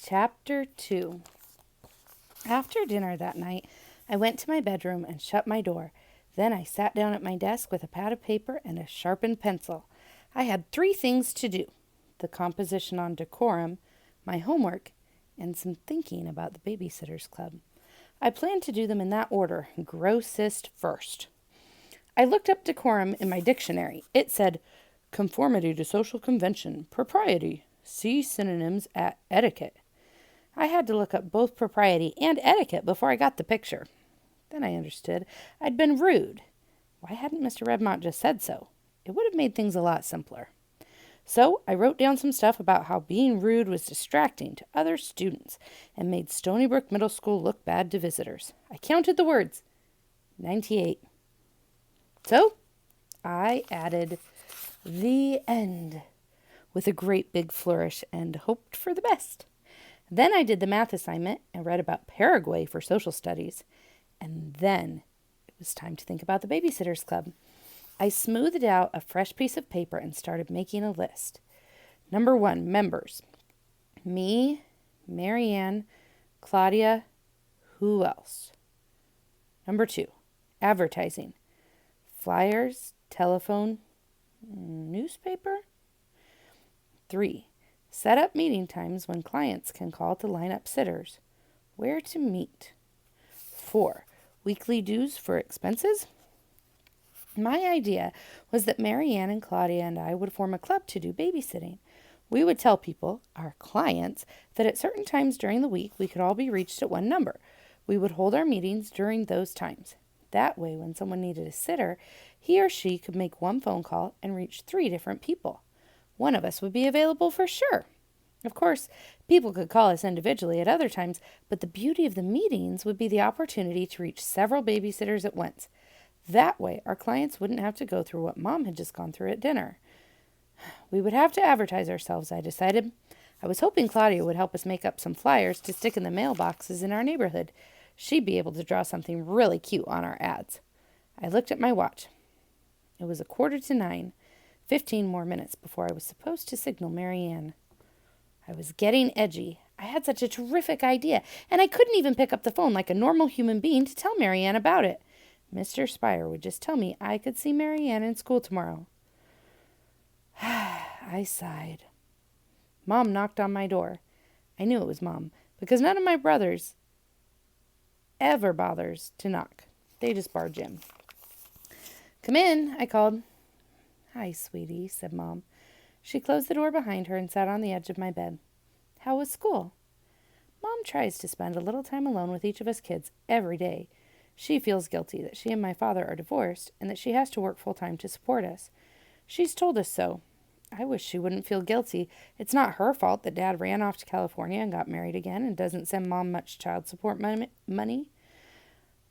Chapter 2. After dinner that night, I went to my bedroom and shut my door. Then I sat down at my desk with a pad of paper and a sharpened pencil. I had 3 things to do: the composition on decorum, my homework, and some thinking about the Babysitters Club. I planned to do them in that order, grossest first. I looked up decorum in my dictionary. It said, conformity to social convention, propriety. See synonyms at etiquette. I had to look up both propriety and etiquette before I got the picture. Then I understood I'd been rude. Why hadn't Mr. Redmont just said so? It would have made things a lot simpler. So I wrote down some stuff about how being rude was distracting to other students and made Stony Brook Middle School look bad to visitors. I counted the words. 98. So I added the end with a great big flourish and hoped for the best. Then I did the math assignment and read about Paraguay for social studies. And then it was time to think about the Babysitters Club. I smoothed out a fresh piece of paper and started making a list. Number 1, members. Me, Marianne, Claudia, who else? Number 2, advertising. Flyers, telephone, newspaper. 3, set up meeting times when clients can call to line up sitters. Where to meet. 4, weekly dues for expenses. My idea was that Marianne and Claudia and I would form a club to do babysitting. We would tell people, our clients, that at certain times during the week we could all be reached at one number. We would hold our meetings during those times. That way, when someone needed a sitter, he or she could make one phone call and reach 3 different people. One of us would be available for sure. Of course, people could call us individually at other times, but the beauty of the meetings would be the opportunity to reach several babysitters at once. That way, our clients wouldn't have to go through what Mom had just gone through at dinner. We would have to advertise ourselves, I decided. I was hoping Claudia would help us make up some flyers to stick in the mailboxes in our neighborhood. She'd be able to draw something really cute on our ads. I looked at my watch. It was 8:45, 15 more minutes before I was supposed to signal Marianne. I was getting edgy. I had such a terrific idea, and I couldn't even pick up the phone like a normal human being to tell Marianne about it. Mr. Spire would just tell me I could see Marianne in school tomorrow. I sighed. Mom knocked on my door. I knew it was Mom, because none of my brothers ever bothers to knock. They just barge in. Come in, I called. Hi, sweetie, said Mom. She closed the door behind her and sat on the edge of my bed. How was school? Mom tries to spend a little time alone with each of us kids every day. She feels guilty that she and my father are divorced and that she has to work full-time to support us. She's told us so. I wish she wouldn't feel guilty. It's not her fault that Dad ran off to California and got married again and doesn't send Mom much child support money.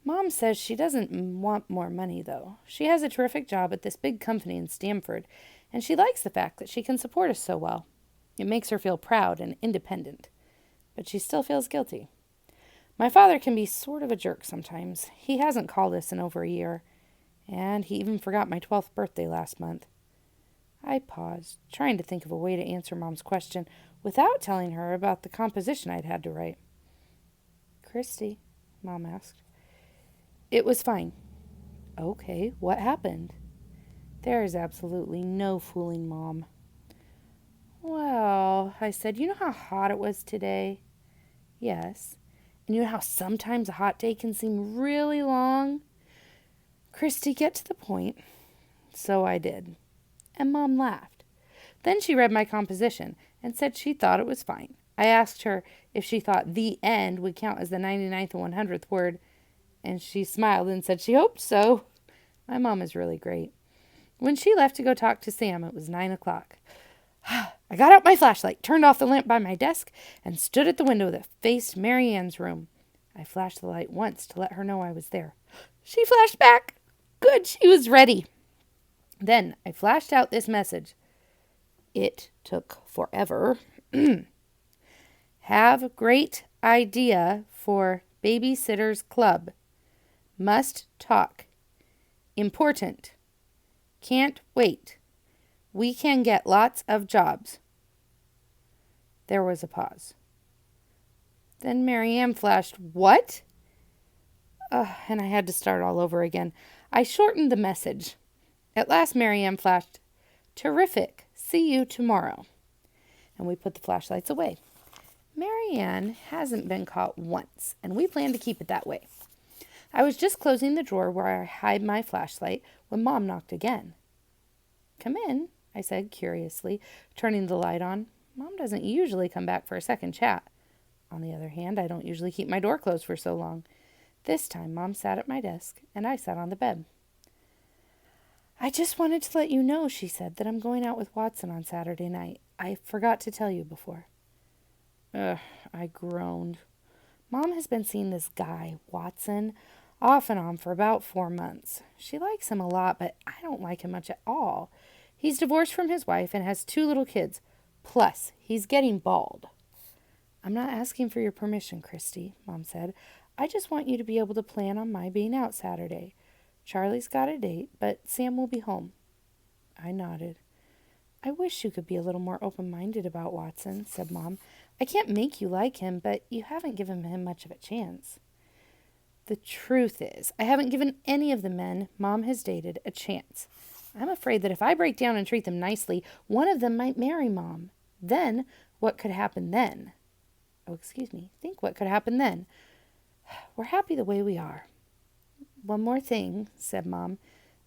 Mom says she doesn't want more money, though. She has a terrific job at this big company in Stamford, and she likes the fact that she can support us so well. It makes her feel proud and independent. But she still feels guilty. My father can be sort of a jerk sometimes. He hasn't called us in over a year, and he even forgot my 12th birthday last month. I paused, trying to think of a way to answer Mom's question without telling her about the composition I'd had to write. Christy, Mom asked. It was fine. Okay, what happened? There is absolutely no fooling Mom. Well, I said, you know how hot it was today? Yes. And you know how sometimes a hot day can seem really long? Christy, get to the point. So I did. And Mom laughed. Then she read my composition and said she thought it was fine. I asked her if she thought the end would count as the 99th and 100th word, and she smiled and said she hoped so. My mom is really great. When she left to go talk to Sam, it was 9 o'clock. I got out my flashlight, turned off the lamp by my desk, and stood at the window that faced Marianne's room. I flashed the light once to let her know I was there. She flashed back. Good, she was ready. Then I flashed out this message. It took forever. Have great idea for Babysitters Club. Must talk. Important. Can't wait. We can get lots of jobs. There was a pause. Then Mary Ann flashed, "What?" And I had to start all over again. I shortened the message. At last Mary Ann flashed, "Terrific. See you tomorrow." And we put the flashlights away. Mary Ann hasn't been caught once, and we plan to keep it that way. I was just closing the drawer where I hide my flashlight when Mom knocked again. "Come in," I said curiously, turning the light on. Mom doesn't usually come back for a second chat. On the other hand, I don't usually keep my door closed for so long. This time, Mom sat at my desk, and I sat on the bed. "I just wanted to let you know," she said, "that I'm going out with Watson on Saturday night. I forgot to tell you before." Ugh, I groaned. Mom has been seeing this guy, Watson, off and on for about 4 months. She likes him a lot, but I don't like him much at all. He's divorced from his wife and has 2 little kids. Plus, he's getting bald. "I'm not asking for your permission, Christy," Mom said. "I just want you to be able to plan on my being out Saturday. Charlie's got a date, but Sam will be home." I nodded. "I wish you could be a little more open-minded about Watson," said Mom. "I can't make you like him, but you haven't given him much of a chance." The truth is, I haven't given any of the men Mom has dated a chance. I'm afraid that if I break down and treat them nicely, one of them might marry Mom. Then, what could happen then? Think what could happen then. We're happy the way we are. "One more thing," said Mom.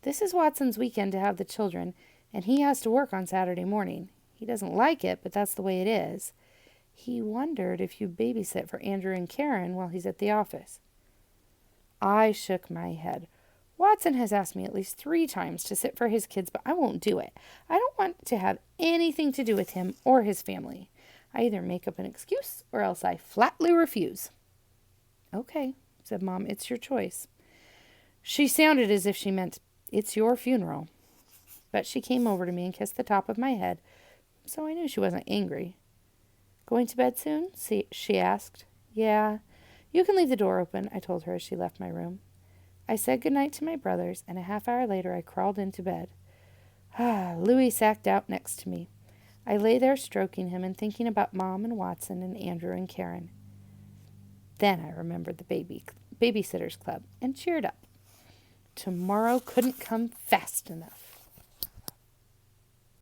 "This is Watson's weekend to have the children, and he has to work on Saturday morning. He doesn't like it, but that's the way it is. He wondered if you'd babysit for Andrew and Karen while he's at the office." I shook my head. "Watson has asked me at least 3 times to sit for his kids, but I won't do it. I don't want to have anything to do with him or his family. I either make up an excuse or else I flatly refuse." "Okay," said Mom, "it's your choice." She sounded as if she meant, "It's your funeral." But she came over to me and kissed the top of my head, so I knew she wasn't angry. "Going to bed soon?" she asked. "Yeah. You can leave the door open," I told her as she left my room. I said goodnight to my brothers, and a half hour later I crawled into bed. Louis sacked out next to me. I lay there stroking him and thinking about Mom and Watson and Andrew and Karen. Then I remembered the Babysitters Club and cheered up. Tomorrow couldn't come fast enough.